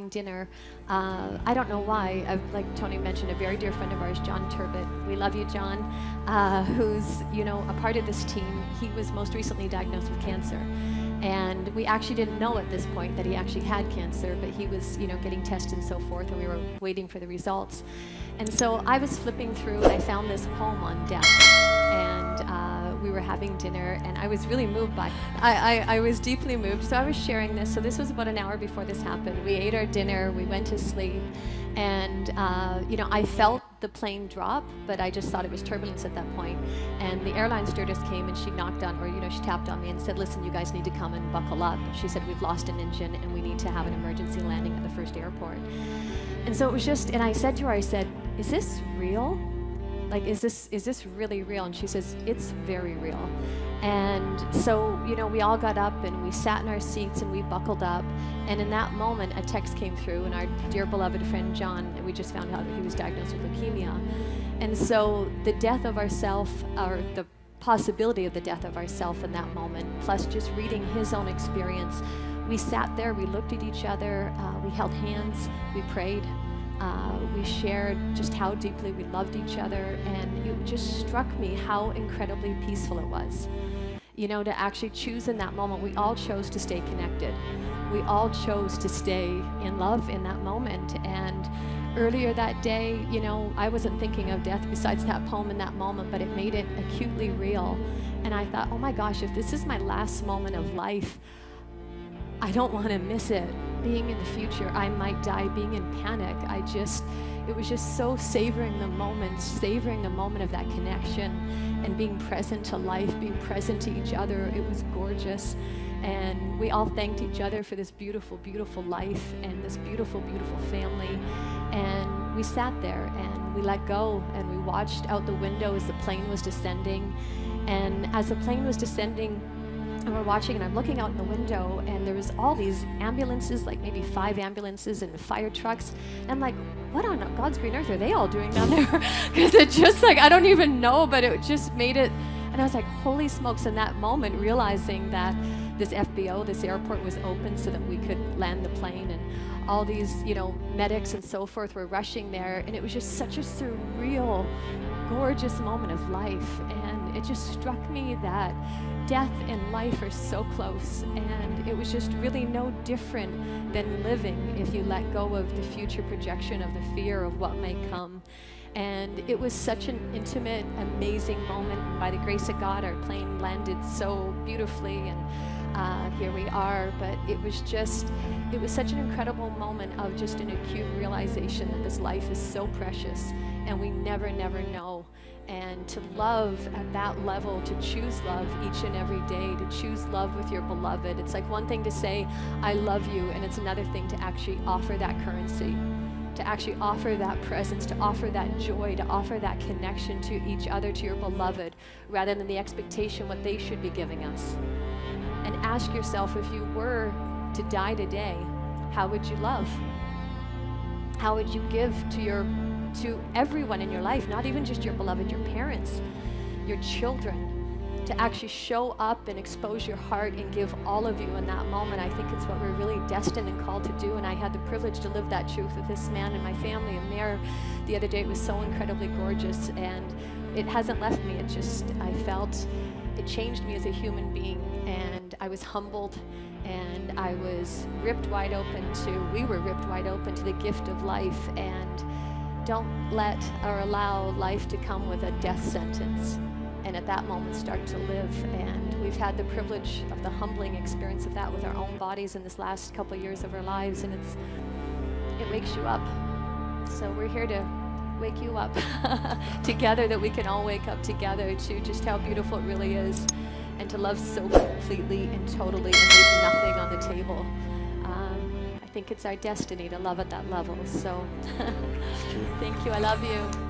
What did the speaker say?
having dinner. I don't know why. Like Tony mentioned, a very dear friend of ours, John Turbot. We love you, John, who's, you know, a part of this team. He was most recently diagnosed with cancer. And we actually didn't know at this point that he actually had cancer, but he was, you know, getting tested and so forth, and we were waiting for the results. And so I was flipping through, and I found this poem on death. And we were having dinner, and I was really moved by it. I was deeply moved, so I was sharing this. So this was about an hour before this happened. We ate our dinner, we went to sleep, and you know, I felt the plane drop, but I just thought it was turbulence at that point. And the airline stewardess came and she knocked on, or you know, she tapped on me and said, "Listen, you guys need to come and buckle up." She said, "We've lost an engine and we need to have an emergency landing at the first airport." And so it was just, and I said to her, I said, "Is this real? Like, is this really real?" And she says, "It's very real." And so, you know, we all got up and we sat in our seats and we buckled up. And in that moment, a text came through, and our dear beloved friend John, and we just found out that he was diagnosed with leukemia. And so the death of ourself, or the possibility of the death of ourself in that moment, plus just reading his own experience, we sat there, we looked at each other, we held hands, we prayed. We shared just how deeply we loved each other, and it just struck me how incredibly peaceful it was. You know, to actually choose in that moment, we all chose to stay connected. We all chose to stay in love in that moment. And earlier that day, you know, I wasn't thinking of death besides that poem in that moment, but it made it acutely real. And I thought, oh my gosh, if this is my last moment of life, I don't want to miss it. Being in the future, I might die. Being in panic, it was just so savoring the moment of that connection and being present to life, being present to each other. It was gorgeous. And we all thanked each other for this beautiful, beautiful life and this beautiful, beautiful family. And we sat there and we let go and we watched out the window as the plane was descending. And as the plane was descending, and we're watching, and I'm looking out in the window, and there was all these ambulances, like maybe 5 ambulances and fire trucks. And I'm like, what on God's green earth are they all doing down there? Because it just like, I don't even know, but it just made it. And I was like, holy smokes, in that moment, realizing that this FBO, this airport was open so that we could land the plane, and all these, you know, medics and so forth were rushing there. And it was just such a surreal, gorgeous moment of life. And it just struck me that death and life are so close, and it was just really no different than living if you let go of the future projection of the fear of what may come. And it was such an intimate, amazing moment. And by the grace of God, our plane landed so beautifully, and here we are. But it was such an incredible moment of just an acute realization that this life is so precious, and we never, never know. And to love at that level, to choose love each and every day, to choose love with your beloved. It's like one thing to say, I love you, and it's another thing to actually offer that currency, to actually offer that presence, to offer that joy, to offer that connection to each other, to your beloved, rather than the expectation what they should be giving us. And ask yourself, if you were to die today, how would you love? How would you give to everyone in your life, not even just your beloved, your parents, your children, to actually show up and expose your heart and give all of you in that moment? I think it's what we're really destined and called to do. And I had the privilege to live that truth with this man and my family and Mayor the other day. It was so incredibly gorgeous, and it hasn't left me. I felt it changed me as a human being, and I was humbled, and we were ripped wide open to the gift of life. And don't let or allow life to come with a death sentence, and at that moment start to live. And we've had the privilege of the humbling experience of that with our own bodies in this last couple of years of our lives, and it wakes you up. So we're here to wake you up together, that we can all wake up together to just how beautiful it really is, and to love so completely and totally and leave nothing on the table. I think it's our destiny to love at that level. So thank you. I love you.